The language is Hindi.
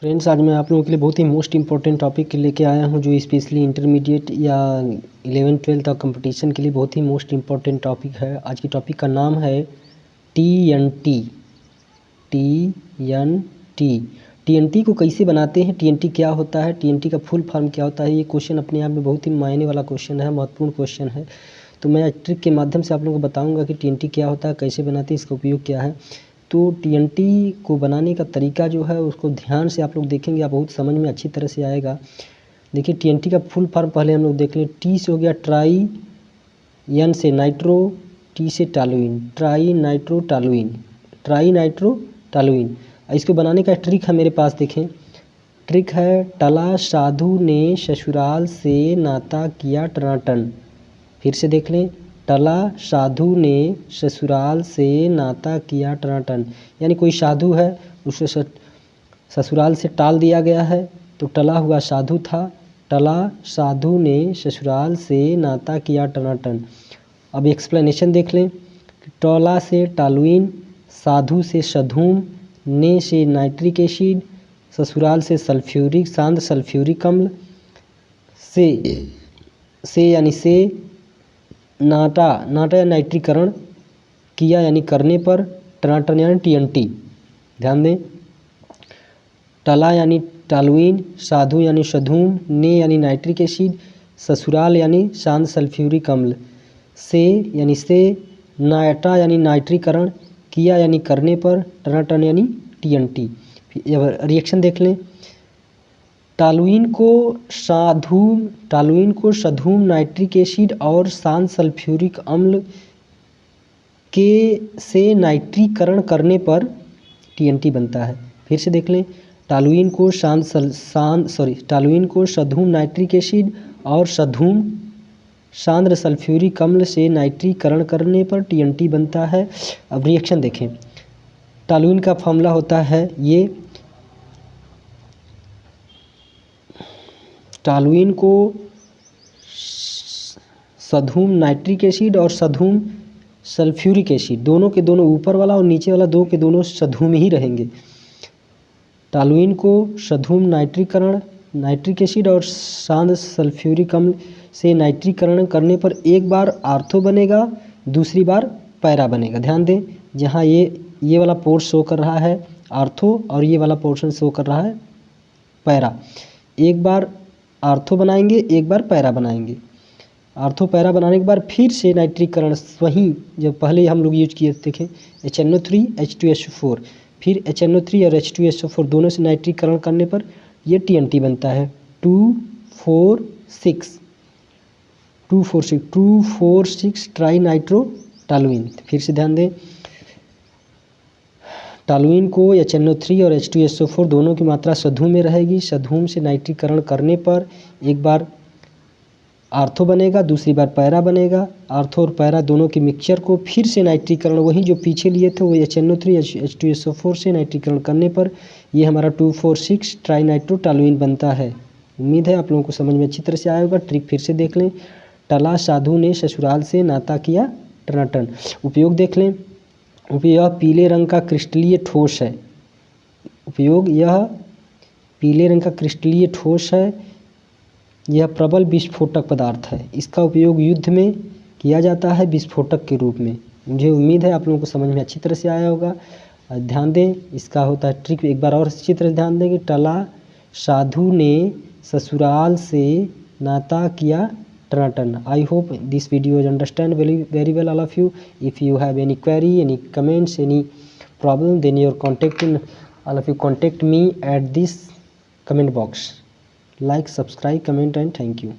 फ्रेंड्स, आज मैं आप लोगों के लिए बहुत ही मोस्ट इंपॉर्टेंट टॉपिक लेके आया हूं जो स्पेशली इंटरमीडिएट या 11th-12th और कंपटीशन के लिए बहुत ही मोस्ट इंपॉर्टेंट टॉपिक है। आज की टॉपिक का नाम है टीएनटी। टीएनटी को कैसे बनाते हैं, टीएनटी क्या होता है, टीएनटी का फुल फॉर्म क्या होता है। ये क्वेश्चन अपने आप में बहुत ही मायने वाला क्वेश्चन है, महत्वपूर्ण क्वेश्चन है। तो मैं ट्रिक के माध्यम से आप लोगों को बताऊँगा कि टीएनटी क्या होता है, कैसे बनाते हैं, इसका उपयोग क्या है। तो टीएनटी को बनाने का तरीका जो है उसको ध्यान से आप लोग देखेंगे, आप बहुत समझ में अच्छी तरह से आएगा। देखिए, टीएनटी का फुल फॉर्म पहले हम लोग देख लें। टी से हो गया ट्राई, एन से नाइट्रो, टी से टालुइन, ट्राई नाइट्रो टालुइन। इसको बनाने का ट्रिक है मेरे पास, देखें। ट्रिक है, टला साधु ने ससुराल से नाता किया टनाटन। फिर से देख लें, टला साधु ने ससुराल से नाता किया टनाटन। यानी कोई साधु है, उसे ससुराल से टाल दिया गया है, तो टला हुआ साधु था। टला साधु ने ससुराल से नाता किया टनाटन। अब एक्सप्लेनेशन देख लें। टला से टालुइन, साधु से सधूम, ने से नाइट्रिक एसिड, ससुराल से सल्फ्यूरिक सांद्र सल्फ्यूरिक अम्ल, से यानी से नाटा या नाइट्रीकरण किया यानी करने पर, टनाटन यानी टीएनटी। ध्यान दें, टला यानी टालुइन, साधु यानी सधूम, ने यानी नाइट्रिक एसिड, ससुराल यानी सांद्र सल्फ्यूरिक अम्ल, से यानी से, नाटा यानी नाइट्रीकरण, किया यानी करने पर, टनाटन यानी टीएनटी। रिएक्शन देख लें। टालुइन को सधूम नाइट्रिक एसिड और सांद्र सल्फ्यूरिक अम्ल से नाइट्रीकरण करने पर टीएनटी बनता है। फिर से देख लें। टालुइन को सधूम नाइट्रिक एसिड और सधूम सांद्र सल्फ्यूरिक अम्ल से नाइट्रीकरण करने पर टीएनटी बनता है। अब रिएक्शन देखें। टालुइन का फॉर्मूला होता है ये, टालुइन को सधूम नाइट्रिक एसिड और सधूम सल्फ्यूरिक एसिड, दोनों के दोनों, ऊपर वाला और नीचे वाला दो के दोनों सधूम ही रहेंगे। टालुइन को सधूम नाइट्रिक एसिड और सांद्र सल्फ्यूरिक अम्ल से नाइट्रीकरण करने पर एक बार आर्थो बनेगा, दूसरी बार पैरा बनेगा। ध्यान दें, जहाँ ये वाला पोर्शन शो कर रहा है आर्थो और ये वाला पोर्शन शो कर रहा है पैरा। एक बार आर्थो बनाएंगे, एक बार पैरा बनाएंगे। आर्थो पैरा बनाने के बाद फिर से नाइट्रीकरण, वहीं जब पहले हम लोग यूज किए देखें, HNO3 H2SO4, फिर HNO3 और H2SO4 दोनों से नाइट्रीकरण करने पर ये टीएनटी बनता है। 2,4,6 ट्राई नाइट्रो टालुइन। फिर से ध्यान दें, टालुइन को HNO3 और H2SO4 दोनों की मात्रा सधूम में रहेगी। सधूम से नाइट्रीकरण करने पर एक बार आर्थो बनेगा, दूसरी बार पैरा बनेगा। आर्थो और पैरा दोनों के मिक्सचर को फिर से नाइट्रीकरण, वही जो पीछे लिए थे, वो HNO3 H2SO4 से नाइट्रीकरण करने पर ये हमारा 2,4,6 ट्राई नाइट्रो टालुइन बनता है। उम्मीद है आप लोगों को समझ में अच्छी तरह से आया होगा। ट्रिक फिर से देख लें। टला साधु ने ससुराल से नाता किया टनाटन। उपयोग देख लें। यह पीले रंग का क्रिस्टलीय ठोस है। यह पीले रंग का क्रिस्टलीय ठोस है। यह प्रबल विस्फोटक पदार्थ है। इसका उपयोग युद्ध में किया जाता है विस्फोटक के रूप में। मुझे उम्मीद है आप लोगों को समझ में अच्छी तरह से आया होगा। ध्यान दें, इसका होता है ट्रिक, एक बार और अच्छी तरह से ध्यान देंगे। टला साधु ने ससुराल से नाता किया टनाटन। I hope this video is understand very well all of you. If you have any query, any comments, any problem, then all of you contact me at this comment box. Like, subscribe, comment and thank you.